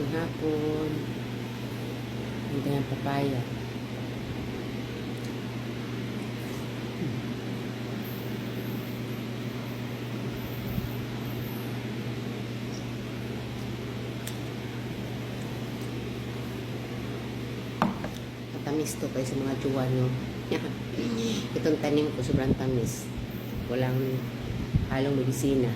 Magandang hapon. Hindi ng papaya. Matamis to kayo sa mga juwa nyo. Itong tanim ko sobrang tamis. Walang halong medisina.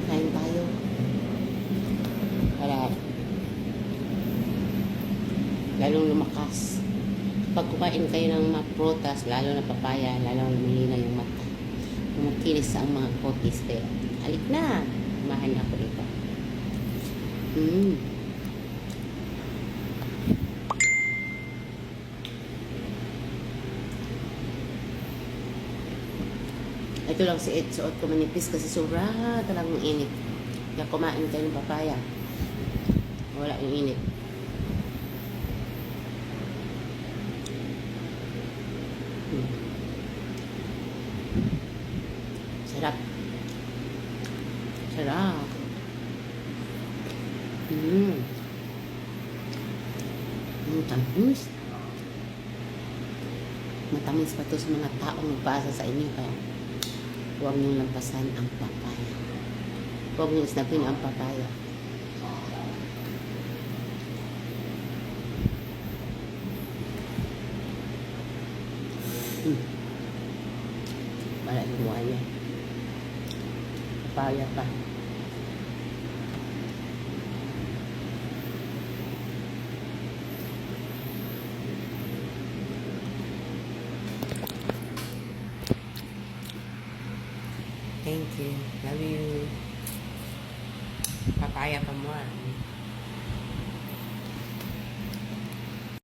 Kain tayo. Para lalong lumakas. Pag kumain kayo ng mga prutas, lalo na papaya, lalong lumilinaw yung mata. Kumakinis ang mga kotis. Kaya, halik na. Kumain ako dito. Ito lang si Ed, suot ko manipis kasi sobra talagang init. Kaya kumain kayo ng papaya. Wala yung init. Sarap. Sarap. Matamis. Matamis pa to sa mga taong nagpasa sa inyo. Kaya huwag niyong lampasan ang papaya. Huwag niyong snapin ang papaya. Wala yung buhay niya. Papaya pa. Thank you. Love you. Papaya pa more.